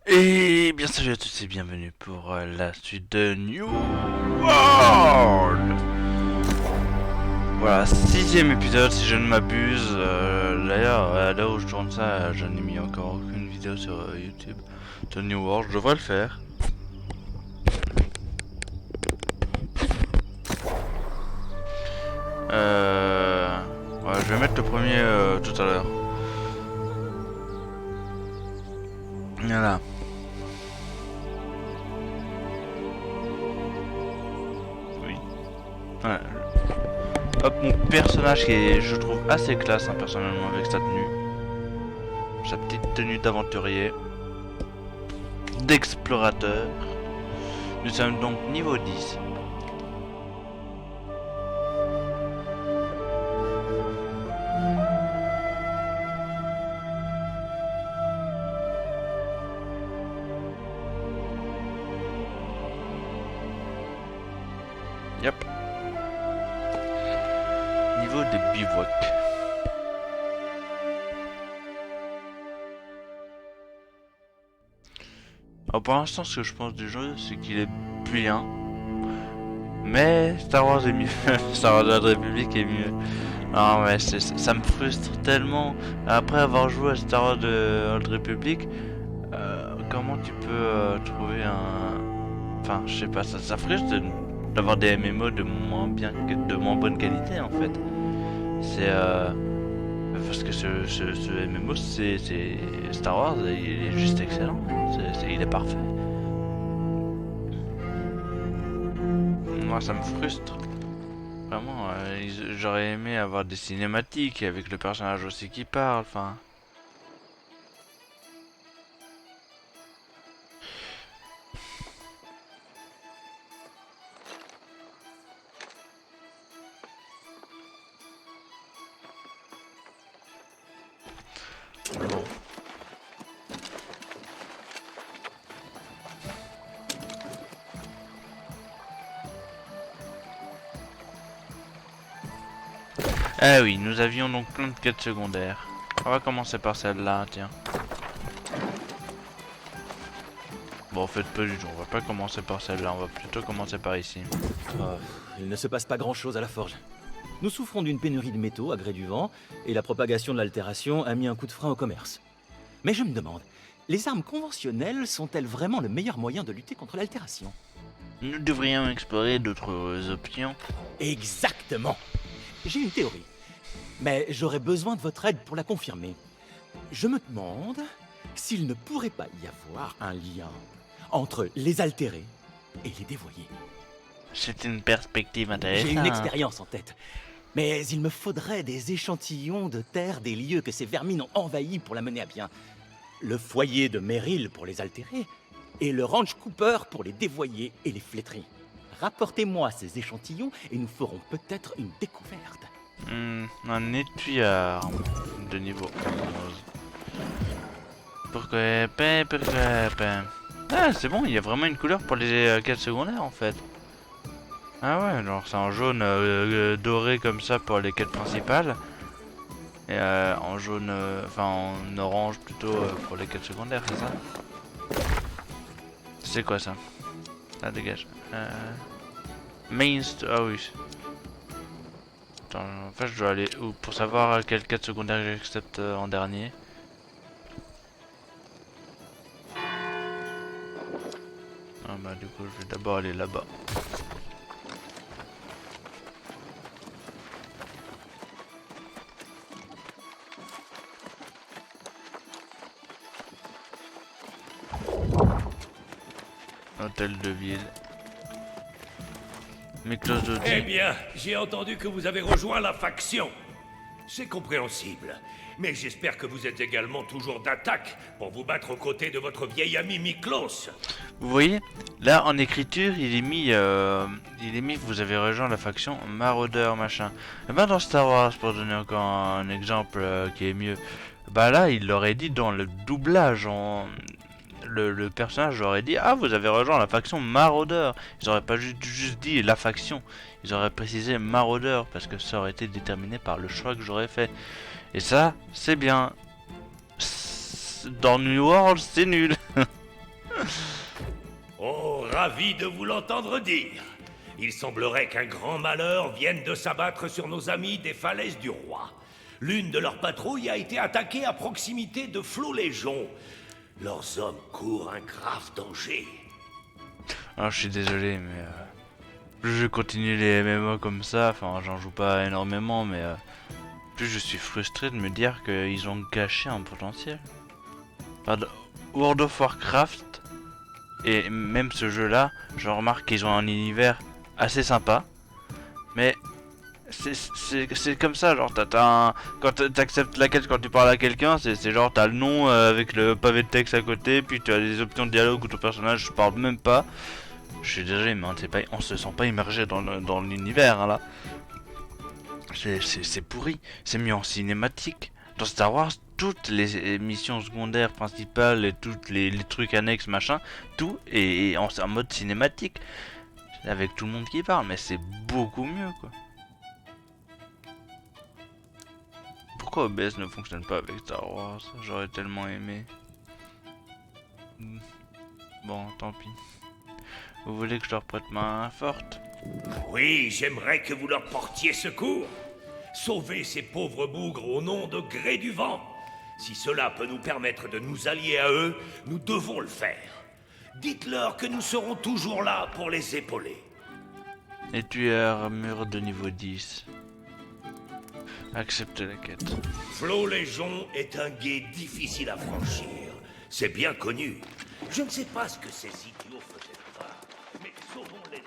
Et bien salut à tous et bienvenue pour la suite de New World. Voilà, sixième épisode si je ne m'abuse. D'ailleurs, à l'heure où je tourne ça, je n'ai mis encore aucune vidéo sur YouTube de New World, je devrais le faire. Ouais, je vais mettre le premier tout à l'heure. Voilà. Oui. Voilà. Hop, mon personnage qui est, je trouve, assez classe, hein, personnellement, avec sa tenue. Sa petite tenue d'aventurier. D'explorateur. Nous sommes donc niveau 10. Yep. Niveau de bivouac. Alors pour l'instant, ce que je pense du jeu, c'est qu'il est bien. Mais Star Wars est mieux. Star Wars de la République est mieux. Non mais ça me frustre tellement. Après avoir joué à Star Wars de Old Republic, comment tu peux trouver un... Enfin, je sais pas, ça frustre d'avoir des MMO de de moins bonne qualité en fait. C'est parce que ce MMO c'est Star Wars, il est juste excellent. Il est parfait. Moi ça me frustre. Vraiment, j'aurais aimé avoir des cinématiques avec le personnage aussi qui parle, enfin. Bon. Ah oui, nous avions donc plein de quêtes secondaires. On va commencer par celle-là, tiens. Bon, en fait, pas du tout. On va pas commencer par celle-là, on va plutôt commencer par ici. Oh, il ne se passe pas grand-chose à la forge. Nous souffrons d'une pénurie de métaux à gré du vent, et la propagation de l'altération a mis un coup de frein au commerce. Mais je me demande, les armes conventionnelles sont-elles vraiment le meilleur moyen de lutter contre l'altération? Nous devrions explorer d'autres options. Exactement! J'ai une théorie, mais j'aurais besoin de votre aide pour la confirmer. Je me demande s'il ne pourrait pas y avoir un lien entre les altérés et les dévoyés. C'est une perspective intéressante. J'ai une expérience en tête. Mais il me faudrait des échantillons de terre des lieux que ces vermines ont envahis pour la mener à bien. Le foyer de Merrill pour les altérer, et le ranch Cooper pour les dévoyer et les flétrir. Rapportez-moi ces échantillons et nous ferons peut-être une découverte. Un étuyard de niveau 11. Pourquoi pas. Ah, c'est bon, il y a vraiment une couleur pour les quêtes secondaires en fait. Ah ouais, alors c'est en jaune doré comme ça pour les quêtes principales. Et en jaune, enfin en orange plutôt pour les quêtes secondaires, c'est ça? C'est quoi ça? Ah, dégage. Ah oui. Attends, en fait je dois aller où pour savoir quelle quête secondaire j'accepte en dernier. Ah bah du coup je vais d'abord aller là-bas. Hôtel de ville. Miklos de Eh bien, j'ai entendu que vous avez rejoint la faction. C'est compréhensible. Mais j'espère que vous êtes également toujours d'attaque pour vous battre aux côtés de votre vieil ami Miklos. Vous voyez, là en écriture, il est mis, vous avez rejoint la faction maraudeur machin. Et ben dans Star Wars, pour donner encore un exemple qui est mieux, bah là il l'aurait dit dans le doublage, le personnage aurait dit ah vous avez rejoint la faction maraudeur. Ils auraient pas juste dit la faction, ils auraient précisé maraudeur parce que ça aurait été déterminé par le choix que j'aurais fait. Et ça, c'est bien. Dans New World, c'est nul. ravi de vous l'entendre dire. Il semblerait qu'un grand malheur vienne de s'abattre sur nos amis des falaises du roi. L'une de leurs patrouilles a été attaquée à proximité de Flot-Légion. Leurs hommes courent un grave danger. Alors je suis désolé, mais plus je continue les MMO comme ça, enfin j'en joue pas énormément, mais plus je suis frustré de me dire qu'ils ont gâché un potentiel. Enfin, World of Warcraft, et même ce jeu là, je remarque qu'ils ont un univers assez sympa, mais c'est comme ça, genre quand t'acceptes la quête, quand tu parles à quelqu'un, c'est genre t'as le nom avec le pavé de texte à côté, puis tu as des options de dialogue où ton personnage je parle même pas. Je suis désolé, mais on se sent pas immergé dans l'univers hein, là. C'est pourri, c'est mis en cinématique. Dans Star Wars, toutes les missions secondaires principales et tous les trucs annexes machin, tout est en mode cinématique. Avec tout le monde qui parle, mais c'est beaucoup mieux quoi. Pourquoi OBS ne fonctionne pas avec Star Wars? J'aurais tellement aimé. Bon, tant pis. Vous voulez que je leur prête main forte? Oui, j'aimerais que vous leur portiez secours. Sauvez ces pauvres bougres au nom de Gré du Vent. Si cela peut nous permettre de nous allier à eux, nous devons le faire. Dites-leur que nous serons toujours là pour les épauler. Et tu es armure de niveau 10. Accepte la quête. Flot-Légion est un gué difficile à franchir. C'est bien connu. Je ne sais pas ce que ces idiots faisaient là, mais sauvons-les.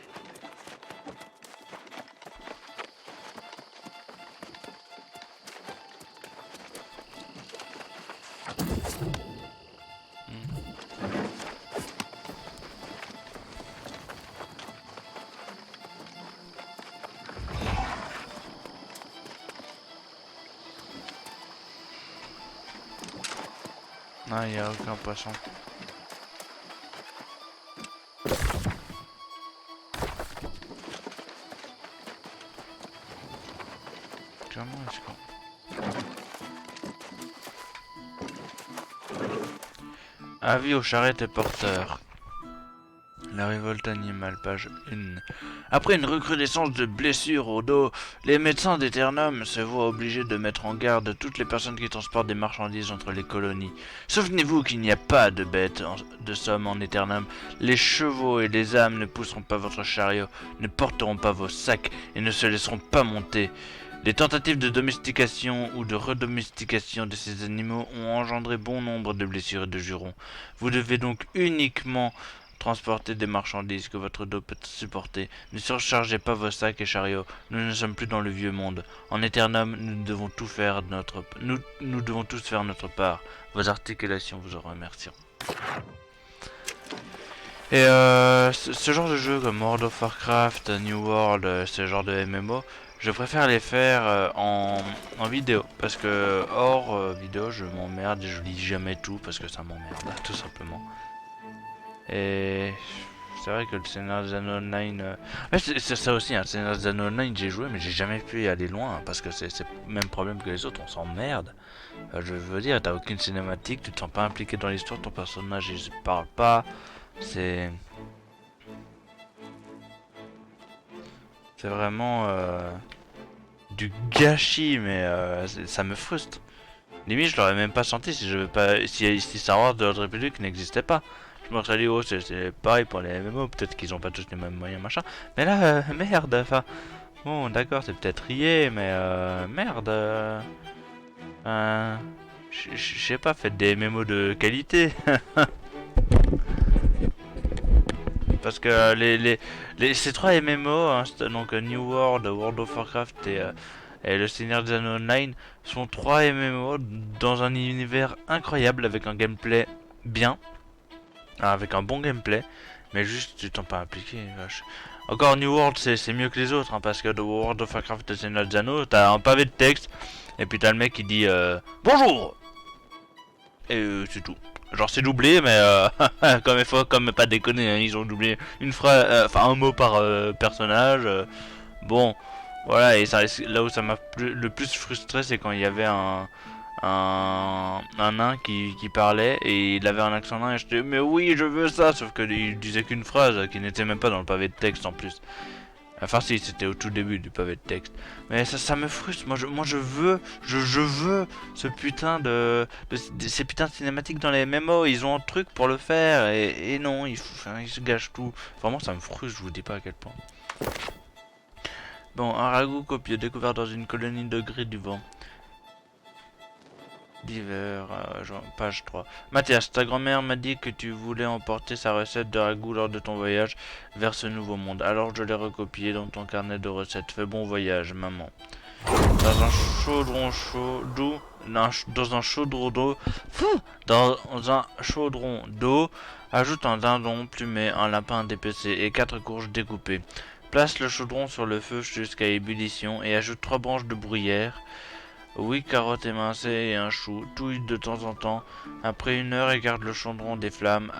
Ah, il n'y a aucun poisson. Comment est-ce qu'on... Avis aux charrettes et porteurs. La révolte animale, page 1. Après une recrudescence de blessures au dos, les médecins d'Eternum se voient obligés de mettre en garde toutes les personnes qui transportent des marchandises entre les colonies. Souvenez-vous qu'il n'y a pas de bêtes de somme en Eternum. Les chevaux et les âmes ne pousseront pas votre chariot, ne porteront pas vos sacs et ne se laisseront pas monter. Les tentatives de domestication ou de redomestication de ces animaux ont engendré bon nombre de blessures et de jurons. Vous devez donc uniquement transporter des marchandises que votre dos peut supporter. Ne surchargez pas vos sacs et chariots. Nous ne sommes plus dans le vieux monde. En Eternum, nous devons tous faire notre part. Vos articulations vous en remercieront. Et ce genre de jeu comme World of Warcraft, New World, ce genre de MMO, je préfère les faire en vidéo. Parce que hors vidéo, je m'emmerde et je lis jamais tout parce que ça m'emmerde, tout simplement. Et c'est vrai que le Seigneur des Anneaux Online... c'est ça aussi, hein, le Seigneur des Anneaux Online j'ai joué mais j'ai jamais pu y aller loin hein, parce que c'est le même problème que les autres, on s'emmerde. Je veux dire, t'as aucune cinématique, tu te sens pas impliqué dans l'histoire, ton personnage il se parle pas, c'est vraiment du gâchis mais ça me frustre. Limite je l'aurais même pas senti si je veux pas si Star Wars de l'Ordre République n'existait pas. Je me serais dit, oh, c'est pareil pour les MMO, peut-être qu'ils ont pas tous les mêmes moyens, machin. Mais là, merde, enfin. Bon, d'accord, c'est peut-être rié, mais merde. Je sais pas, faites des MMO de qualité. Parce que ces trois MMO, hein, donc New World, World of Warcraft et le Seigneur des Anneaux Online, sont trois MMO dans un univers incroyable avec un gameplay bien. Avec un bon gameplay, mais juste tu t'en pas impliqué, vache. Encore New World c'est mieux que les autres, hein, parce que de World of Warcraft et Seigneur des Anneaux, t'as un pavé de texte, et puis t'as le mec qui dit bonjour. Et c'est tout. Genre c'est doublé, mais comme pas déconner, hein, ils ont doublé une phrase, enfin un mot par personnage. Bon, voilà, et ça, là où ça m'a le plus frustré, c'est quand il y avait un un nain qui parlait et il avait un accent nain et je disais mais oui je veux ça, sauf qu'il disait qu'une phrase qui n'était même pas dans le pavé de texte en plus. Enfin si, c'était au tout début du pavé de texte. Mais ça me frustre, moi je veux ce putain ces putains de cinématiques dans les MMO, ils ont un truc pour le faire et non, ils se gâchent tout. Vraiment ça me frustre, je vous dis pas à quel point. Bon, un ragoût copieux découvert dans une colonie de gris du vent. D'hiver, page 3. Mathias, ta grand-mère m'a dit que tu voulais emporter sa recette de ragoût lors de ton voyage vers ce nouveau monde. Alors je l'ai recopié dans ton carnet de recettes. Fais bon voyage, maman. Dans un chaudron chaud d'eau, dans un chaudron d'eau, ajoute un dindon plumé, un lapin dépecé et 4 courges découpées. Place le chaudron sur le feu jusqu'à ébullition et ajoute 3 branches de bruyère. 8 carottes émincées et un chou, touille de temps en temps. Après 1 heure, écarte le chaudron des flammes.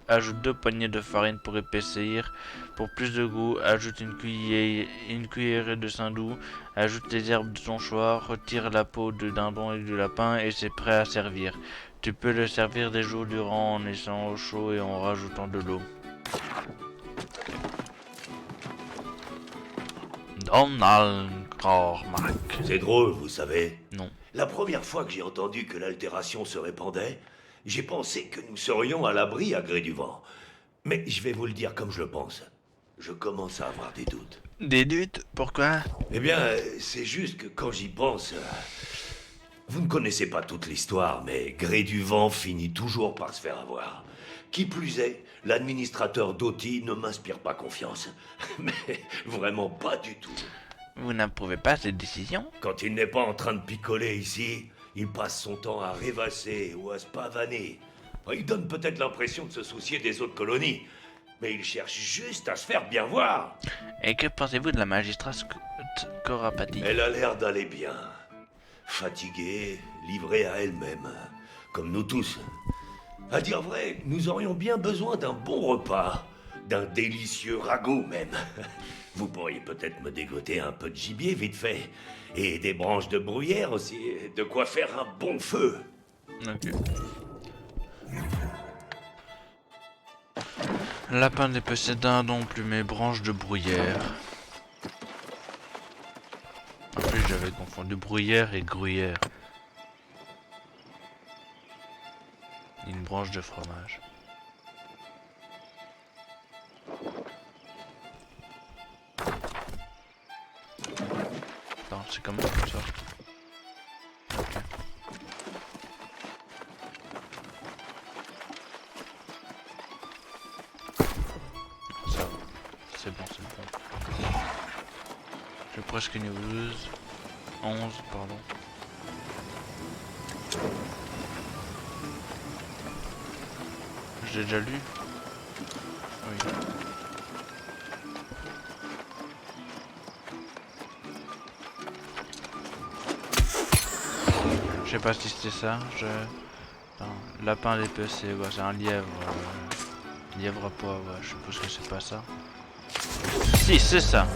Ajoute 2 poignées de farine pour épaissir. Pour plus de goût, ajoute une cuillerée de saindoux. Ajoute les herbes de ton choix. Retire la peau de dindon et du lapin et c'est prêt à servir. Tu peux le servir des jours durant en laissant au chaud et en rajoutant de l'eau. Donald Cormac. C'est drôle, vous savez. Non. La première fois que j'ai entendu que l'altération se répandait, j'ai pensé que nous serions à l'abri à gré du vent. Mais je vais vous le dire comme je le pense. Je commence à avoir des doutes. Des doutes? Pourquoi? Eh bien, c'est juste que quand j'y pense... vous ne connaissez pas toute l'histoire, mais gré du vent finit toujours par se faire avoir. Qui plus est, l'administrateur Doty ne m'inspire pas confiance. Mais vraiment pas du tout. Vous n'approuvez pas cette décision? Quand il n'est pas en train de picoler ici, il passe son temps à rêvasser ou à se pavaner. Il donne peut-être l'impression de se soucier des autres colonies, mais il cherche juste à se faire bien voir. Et que pensez-vous de la magistrate Corapati? Elle a l'air d'aller bien. Fatiguée, livrée à elle-même, comme nous tous. À dire vrai, nous aurions bien besoin d'un bon repas, d'un délicieux ragoût même. Vous pourriez peut-être me dégoter un peu de gibier vite fait, et des branches de bruyère aussi, de quoi faire un bon feu. Ok. Lapin dépecé, dindon plumé, branche de bruyère. En plus j'avais confondu bruyère et gruyère. Une branche de fromage. Attends, c'est comment ça? Ok. Ça va. C'est bon, c'est bon. J'ai presque niveau 12. 11, pardon. J'ai déjà lu? Oui. Je sais pas si c'était ça. Attends, lapin dépecé, ouais, c'est un lièvre. Lièvre à pois, ouais, je suppose que c'est pas ça. Si, c'est ça.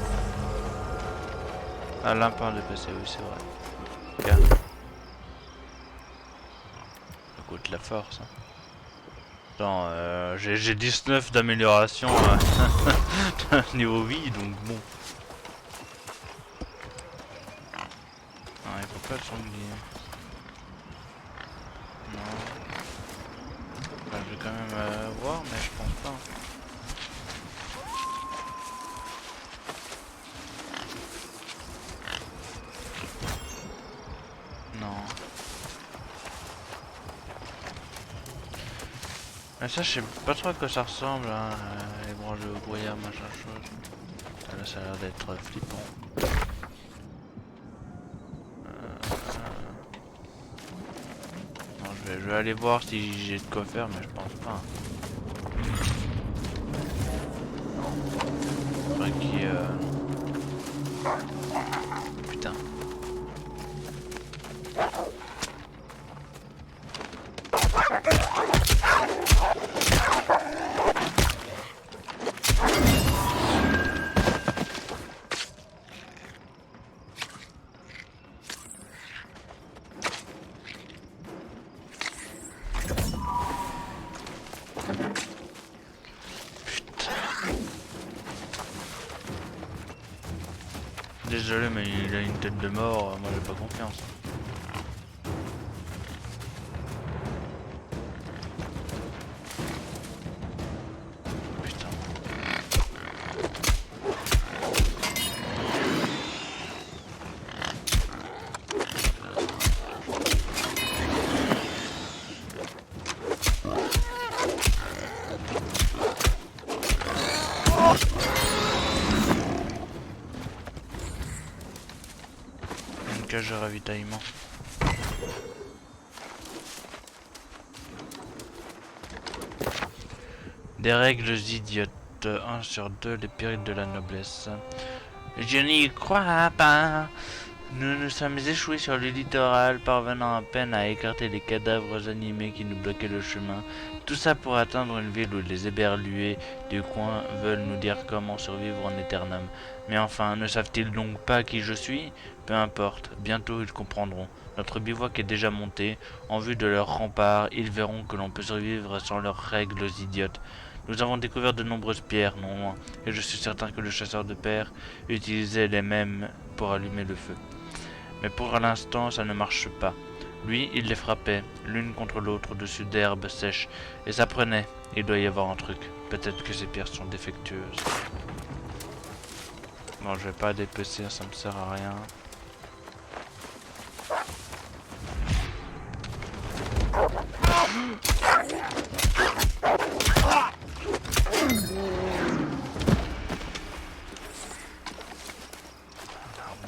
Ah, lapin dépecé, oui, c'est vrai. Regarde. Ça coûte la force, hein. Attends, j'ai 19 d'amélioration niveau vie, donc bon. Ah, il faut pas le sanglier. Non. Enfin, je vais quand même voir, mais je pense pas. Non. Mais ça, je sais pas trop à quoi ça ressemble, hein, les branches de bruyère, machin chose. Là, ça a l'air d'être flippant. Non, je vais aller voir si j'ai de quoi faire, mais je pense pas. Faudrait qu'il y ait... Putain. désolé, mais il a une tête de mort, moi j'ai pas confiance. Putain. Une cage de ravitaillement. Des règles idiotes. 1 sur 2, les périls de la noblesse. Je n'y crois pas. Nous nous sommes échoués sur le littoral, parvenant à peine à écarter les cadavres animés qui nous bloquaient le chemin. Tout ça pour atteindre une ville où les éberlués du coin veulent nous dire comment survivre en Aeternum. Mais enfin, ne savent-ils donc pas qui je suis? Peu importe, bientôt ils comprendront. Notre bivouac est déjà monté. En vue de leurs remparts, ils verront que l'on peut survivre sans leurs règles idiotes. Nous avons découvert de nombreuses pierres, non loin, et je suis certain que le chasseur de pères utilisait les mêmes pour allumer le feu. Mais pour l'instant, ça ne marche pas. Lui, il les frappait, l'une contre l'autre, au-dessus d'herbes sèches, et ça prenait. Il doit y avoir un truc. Peut-être que ces pierres sont défectueuses. Bon, je vais pas dépecer, ça me sert à rien.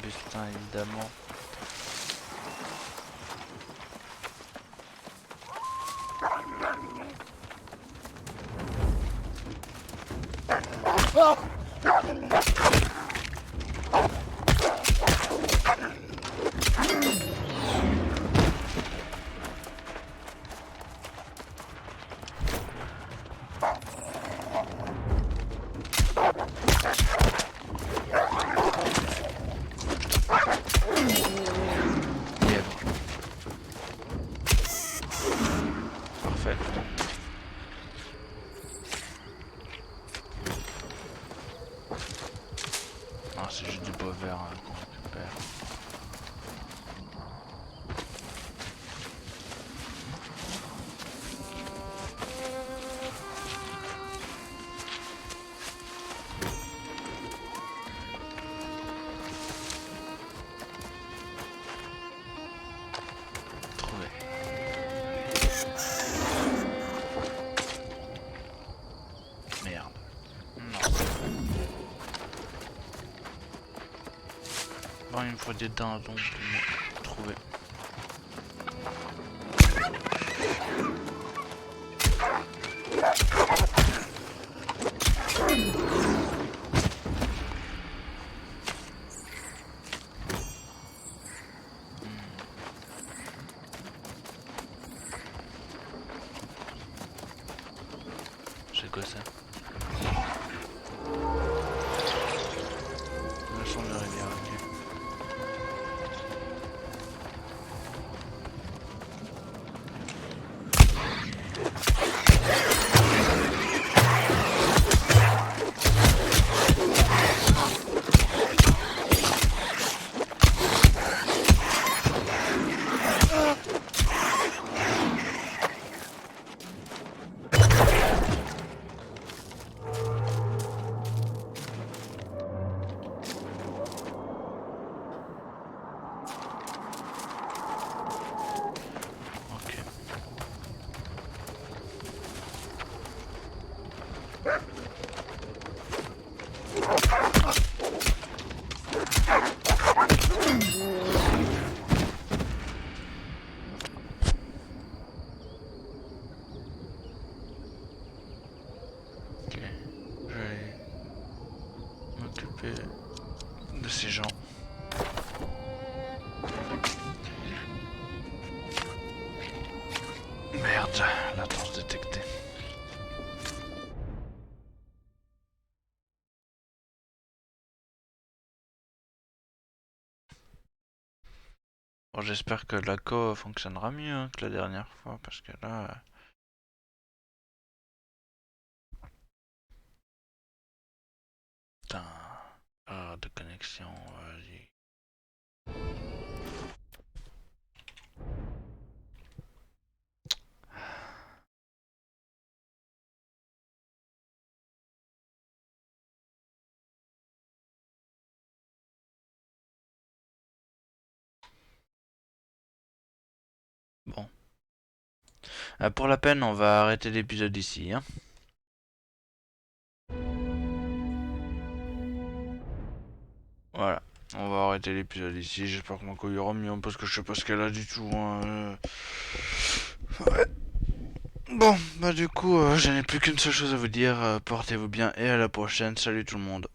Putain, évidemment. Parfait. Ah, c'est juste du bois vert qu'on récupère. Trouvé. Merde. Non. Bon, il me faut des dindons pour trouver. C'est quoi ça? Le son de la rivière, ok. Ok. Ok. Je vais m'occuper de ces gens. Merde, latence détectée. Bon, j'espère que la co fonctionnera mieux hein, que la dernière fois, parce que là... Putain... Ah, de connexion, vas-y. Bon. Pour la peine, on va arrêter l'épisode ici, hein. Voilà. On va arrêter l'épisode ici. J'espère que ma couille ira mieux parce que je sais pas ce qu'elle a du tout, hein. Ouais. Bon, bah du coup, je n'ai plus qu'une seule chose à vous dire. Portez-vous bien et à la prochaine. Salut tout le monde.